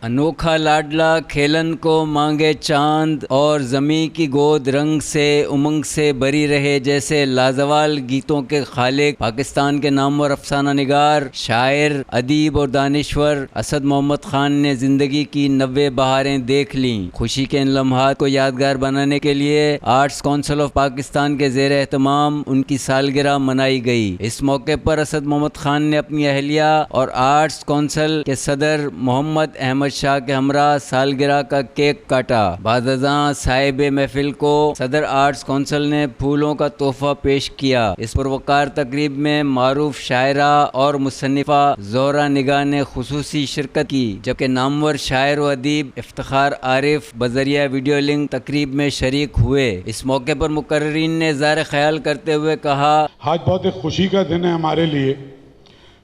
انوکھا لاڈلا کھیلن کو مانگے چاند اور زمیں کی گود رنگ سے امنگ سے بری رہے جیسے لازوال گیتوں کے خالق پاکستان کے نامور افسانہ نگار شاعر ادیب اور دانشور اسد محمد خان نے زندگی کی 90 بہاریں دیکھ لیں۔ خوشی کے ان لمحات کو یادگار بنانے کے لیے آرٹس کونسل آف پاکستان کے زیر اہتمام ان کی سالگرہ منائی گئی۔ اس موقع پر اسد محمد خان نے اپنی اہلیہ اور آرٹس کونسل کے صدر محمد احمد شاہ کے ہمراہ سالگرہ کا کیک کاٹا۔ بعد ازاں صاحب محفل کو صدر آرٹس کونسل نے پھولوں کا تحفہ پیش کیا۔ اس پروقار تقریب میں معروف شاعرہ اور مصنفہ زہرہ نگاہ نے خصوصی شرکت کی، جبکہ نامور شاعر و ادیب افتخار عارف بذریعہ ویڈیو لنک تقریب میں شریک ہوئے۔ اس موقع پر مقررین نے اظہار خیال کرتے ہوئے کہا، آج بہت ایک خوشی کا دن ہے ہمارے لیے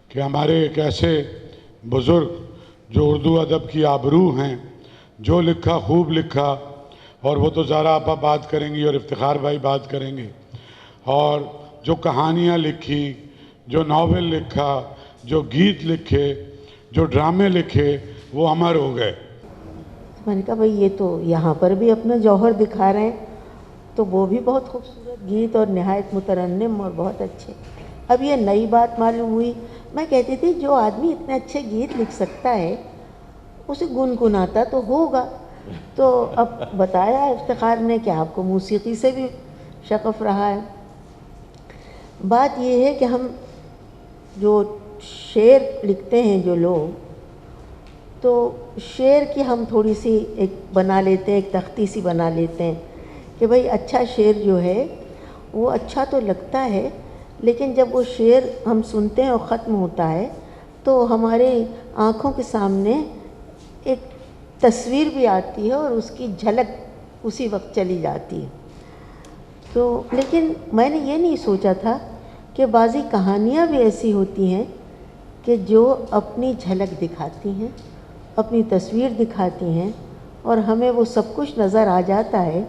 کہ ہمارے ایک ایسے بزرگ جو اردو ادب کی آبرو ہیں، جو لکھا خوب لکھا، اور وہ تو زہرا آپا بات کریں گی اور افتخار بھائی بات کریں گے، اور جو کہانیاں لکھی، جو ناول لکھا، جو گیت لکھے، جو ڈرامے لکھے، وہ امر ہو گئے۔ میں نے کہا بھئی یہ تو یہاں پر بھی اپنا جوہر دکھا رہے ہیں، تو وہ بھی بہت خوبصورت گیت اور نہایت مترنم اور بہت اچھے۔ اب یہ نئی بات معلوم ہوئی۔ میں کہتی تھی جو آدمی اتنے اچھے گیت لکھ سکتا ہے اسے گنگناتا تو ہوگا، تو اب بتایا افتخار نے کہ آپ کو موسیقی سے بھی شغف رہا ہے۔ بات یہ ہے کہ ہم جو شعر لکھتے ہیں جو لوگ، تو شعر کی ہم تھوڑی سی ایک بنا لیتے ہیں، ایک تختی سی بنا لیتے ہیں کہ بھئی اچھا شعر جو ہے وہ اچھا تو لگتا ہے، لیکن جب وہ شعر ہم سنتے ہیں اور ختم ہوتا ہے تو ہمارے آنکھوں کے سامنے ایک تصویر بھی آتی ہے اور اس کی جھلک اسی وقت چلی جاتی ہے۔ تو لیکن میں نے یہ نہیں سوچا تھا کہ بعضی کہانیاں بھی ایسی ہوتی ہیں کہ جو اپنی جھلک دکھاتی ہیں، اپنی تصویر دکھاتی ہیں، اور ہمیں وہ سب کچھ نظر آ جاتا ہے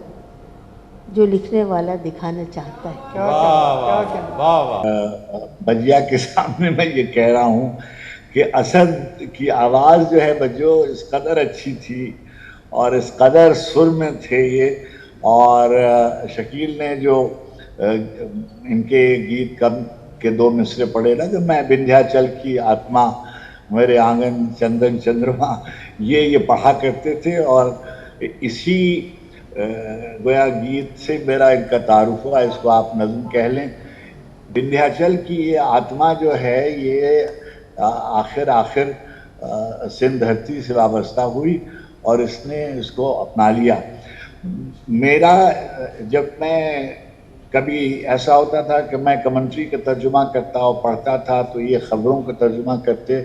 جو لکھنے والا دکھانا چاہتا ہے۔ بجیا کے سامنے میں یہ کہہ رہا ہوں کہ اسد کی آواز جو ہے بجو اس قدر اچھی تھی اور اس قدر سر میں تھے یہ، اور شکیل نے جو ان کے گیت کے 2 مصرے پڑھے نا کہ میں وندھیاچل کی آتما میرے آنگن چندن چندرما، یہ پڑھا کرتے تھے، اور اسی گویا گیت سے میرا ان کا تعارف ہوا۔ اس کو آپ نظم کہہ لیں۔ وندھیاچل کی یہ آتما جو ہے یہ آخر سندھ دھرتی سے وابستہ ہوئی اور اس نے اس کو اپنا لیا۔ میرا جب میں کبھی ایسا ہوتا تھا کہ میں کمنٹری کا ترجمہ کرتا اور پڑھتا تھا تو یہ خبروں کا ترجمہ کرتے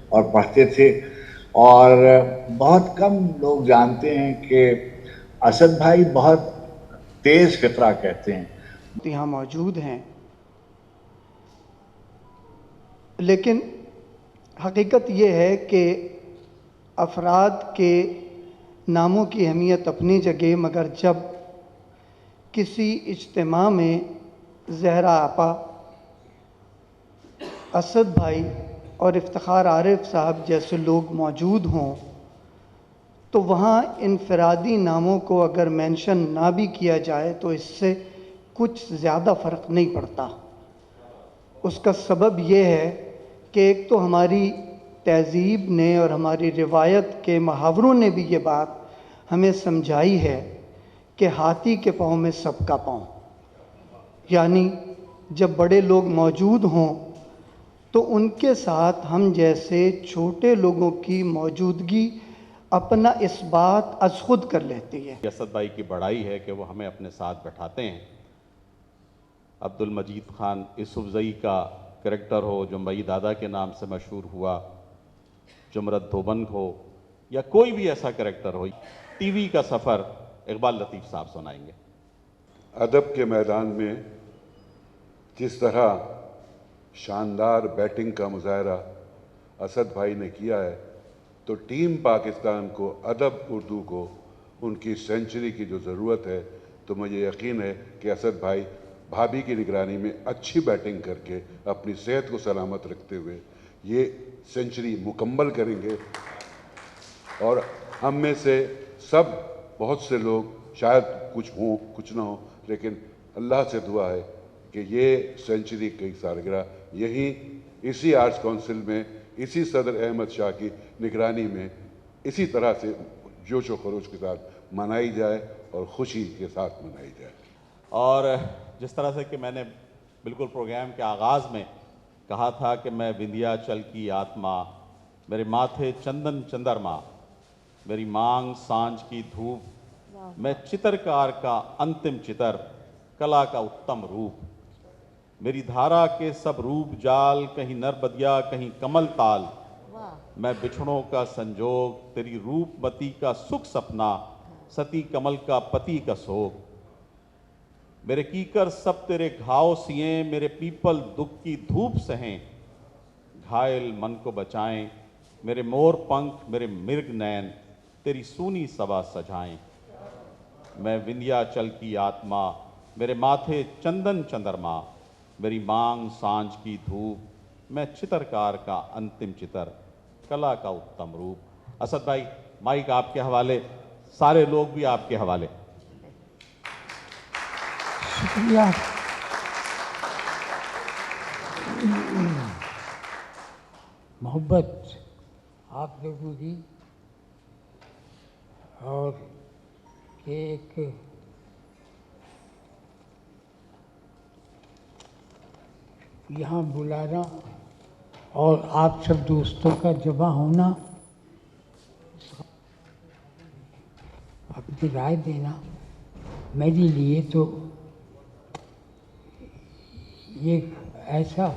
اور پڑھتے تھے، اور بہت کم لوگ جانتے ہیں کہ اسد بھائی بہت تیز فقرہ کہتے ہیں۔ یہاں موجود ہیں، لیکن حقیقت یہ ہے کہ افراد کے ناموں کی اہمیت اپنی جگہ، مگر جب کسی اجتماع میں زہرا آپا، اسد بھائی اور افتخار عارف صاحب جیسے لوگ موجود ہوں تو وہاں انفرادی ناموں کو اگر مینشن نہ بھی کیا جائے تو اس سے کچھ زیادہ فرق نہیں پڑتا۔ اس کا سبب یہ ہے کہ ایک تو ہماری تہذیب نے اور ہماری روایت کے محاوروں نے بھی یہ بات ہمیں سمجھائی ہے کہ ہاتھی کے پاؤں میں سب کا پاؤں، یعنی جب بڑے لوگ موجود ہوں تو ان کے ساتھ ہم جیسے چھوٹے لوگوں کی موجودگی اپنا اس بات از خود کر لیتی ہے۔ اسد بھائی کی بڑائی ہے کہ وہ ہمیں اپنے ساتھ بٹھاتے ہیں۔ عبد المجید خان یوسف زئی کا کریکٹر ہو جو مئی دادا کے نام سے مشہور ہوا، جمرت دوبند ہو، یا کوئی بھی ایسا کریکٹر ہو، ٹی وی کا سفر اقبال لطیف صاحب سنائیں گے۔ ادب کے میدان میں جس طرح شاندار بیٹنگ کا مظاہرہ اسد بھائی نے کیا ہے، تو ٹیم پاکستان کو، ادب اردو کو ان کی سینچری کی جو ضرورت ہے، تو مجھے یقین ہے کہ اسد بھائی بھابھی کی نگرانی میں اچھی بیٹنگ کر کے اپنی صحت کو سلامت رکھتے ہوئے یہ سینچری مکمل کریں گے۔ اور ہم میں سے سب بہت سے لوگ شاید کچھ ہوں کچھ نہ ہوں، لیکن اللہ سے دعا ہے کہ یہ سینچری کی سالگرہ یہی اسی آرٹس کونسل میں، اسی صدر احمد شاہ کی نگرانی میں اسی طرح سے جوش و خروش کے ساتھ منائی جائے اور خوشی کے ساتھ منائی جائے۔ اور جس طرح سے کہ میں نے بالکل پروگرام کے آغاز میں کہا تھا کہ میں وندھیاچل کی آتما، میرے ماتھے چندن چندرما، میری مانگ سانج کی دھوپ، میں چترکار کا انتم چتر، کلا کا اتم روپ، میری دھارا کے سب روپ جال، کہیں نربدیا کہیں کمل تال، میں بچھڑوں کا سنجوگ، تیری روپ متی کا سکھ سپنا، ستی کمل کا پتی کا سوگ، میرے کیکر سب تیرے گھاؤ سییں، میرے پیپل دکھ کی دھوپ سہیں، گھائل من کو بچائیں، میرے مور پنکھ میرے مرگ نین، تیری سونی سبا سجائیں، میں وندھیاچل کی آتما، میرے ماتھے چندن چندرما، میری مانگ سانج کی دھوپ، میں چترکار کا انتم چتر، کلا کا اتم روپ۔ اسد بھائی، مائک آپ کے حوالے، سارے لوگ بھی آپ کے حوالے۔ شکریہ۔ محبت آپ لوگوں کی، اور کہ ایک یہاں بلانا اور آپ سب دوستوں کا جمع ہونا، اپنی رائے دینا، میرے لیے تو یہ ایسا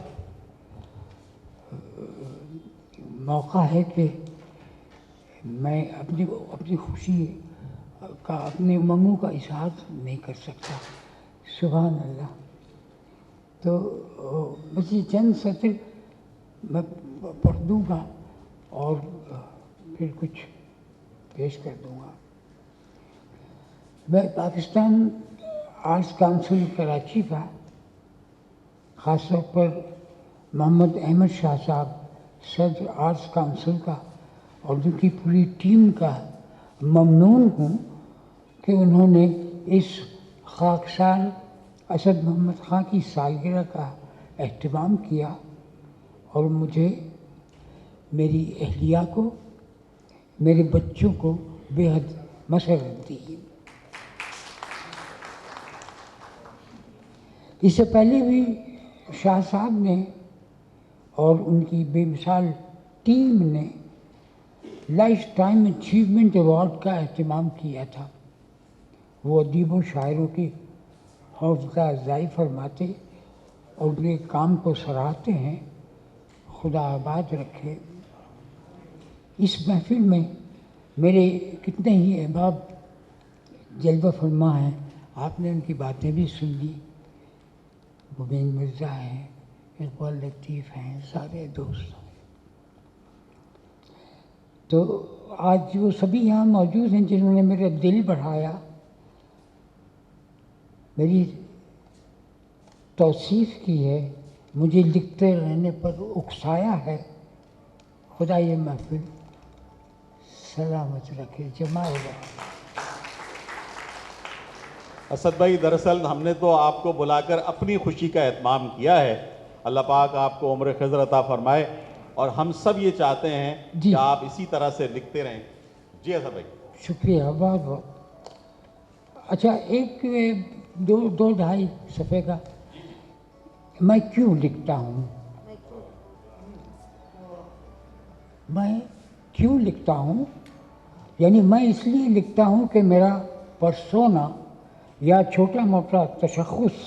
موقع ہے کہ میں اپنی خوشی کا، اپنے امنگوں کا اظہار نہیں کر سکتا۔ سبحان اللہ۔ تو بس یہ چند سطر میں پڑھ دوں گا اور پھر کچھ پیش کر دوں گا۔ میں پاکستان آرٹس کونسل کراچی کا، خاص طور پر محمد احمد شاہ صاحب صدر آرٹس کونسل کا اور ان کی پوری ٹیم کا ممنون ہوں کہ انہوں نے اس خاکسار اسد محمد خان کی سالگرہ کا اہتمام کیا اور مجھے، میری اہلیہ کو، میرے بچوں کو بے حد مسرت دی۔ اس سے پہلے بھی شاہ صاحب نے اور ان کی بے مثال ٹیم نے لائف ٹائم اچیومنٹ ایوارڈ کا اہتمام کیا تھا۔ وہ ادیب و شاعروں کی حوصلہ افزائی فرماتے اور ان کے کام کو سراہتے ہیں۔ خدا آباد رکھے۔ اس محفل میں میرے کتنے ہی احباب جلوہ فرما ہیں، آپ نے ان کی باتیں بھی سن لی۔ مبین مرزا ہیں، اقبال لطیف ہیں، سارے دوست ہیں۔ تو آج وہ سبھی یہاں موجود ہیں جنہوں نے میرا دل بڑھایا، میری توصیف کی ہے، مجھے لکھتے رہنے پر اکسایا ہے۔ خدا یہ محفل سلامت رکھے، جمع رہے۔ اسد بھائی، دراصل ہم نے تو آپ کو بلا کر اپنی خوشی کا اہتمام کیا ہے۔ اللہ پاک آپ کو عمر خضر عطا فرمائے، اور ہم سب یہ چاہتے ہیں کہ آپ اسی طرح سے لکھتے رہیں۔ جی اسد بھائی۔ شکریہ، بہت بہت۔ اچھا، ایک دو ڈھائی صفحے کا میں کیوں لکھتا ہوں، میں کیوں لکھتا ہوں، یعنی میں اس لیے لکھتا ہوں کہ میرا پرسونا یا چھوٹا موٹا تشخص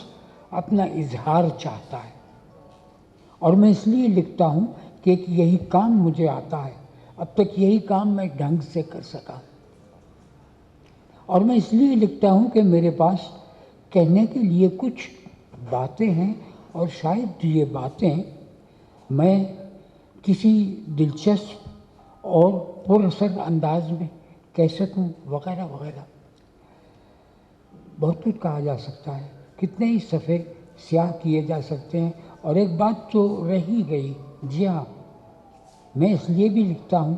اپنا اظہار چاہتا ہے، اور میں اس لیے لکھتا ہوں کہ یہی کام مجھے آتا ہے، اب تک یہی کام میں ڈھنگ سے کر سکا، اور میں اس لیے لکھتا ہوں کہ میرے پاس کہنے کے لیے کچھ باتیں ہیں، اور شاید یہ باتیں میں کسی دلچسپ اور پر اثر انداز میں کہہ سکوں، وغیرہ وغیرہ۔ بہت کچھ کہا جا سکتا ہے، کتنے ہی صفحے سیاہ کیے جا سکتے ہیں، اور ایک بات تو رہ ہی گئی۔ جی ہاں، میں اس لیے بھی لکھتا ہوں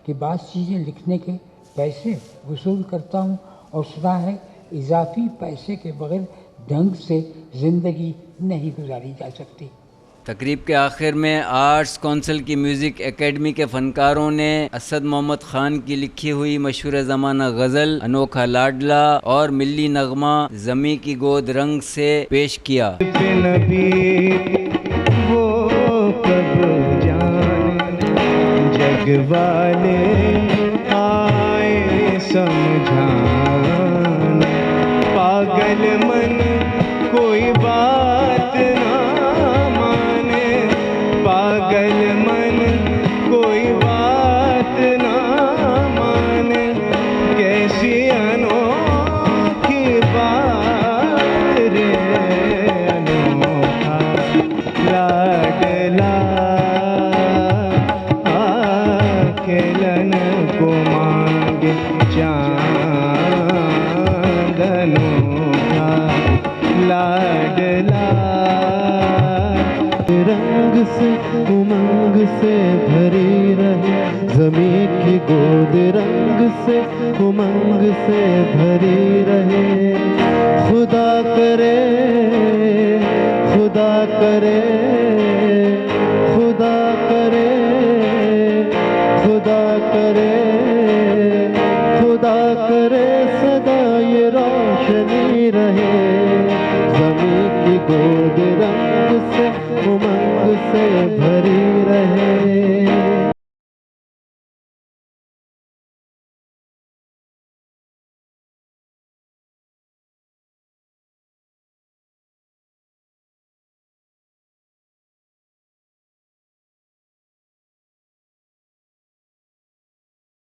کہ کہ بعض چیزیں لکھنے کے پیسے وصول کرتا ہوں اور سنا ہے اضافی پیسے کے بغیر ڈھنگ سے زندگی نہیں گزاری جا سکتی۔ تقریب کے آخر میں آرٹس کونسل کی میوزک اکیڈمی کے فنکاروں نے اسد محمد خان کی لکھی ہوئی مشہور زمانہ غزل انوکھا لاڈلا اور ملی نغمہ زمیں کی گود رنگ سے پیش کیا۔ جگ والے آئے سمجھانے، پاگل من کوئی بات نہ مانے، پاگل من کوئی بات نہ مانے، کیسی انوکھی بات رے انوکھا لاڈلا کھیلن کو مانگے چاند انوکھا لاڈلا، رنگ سے امنگ سے بھری رہے زمیں کی گود، رنگ سے امنگ سے بھری رہے، خدا کرے خدا کرے خدا کرے خدا کرے خدا کرے سدا یہ روشنی رہے، زمیں کی گود رنگ سے امنگ سے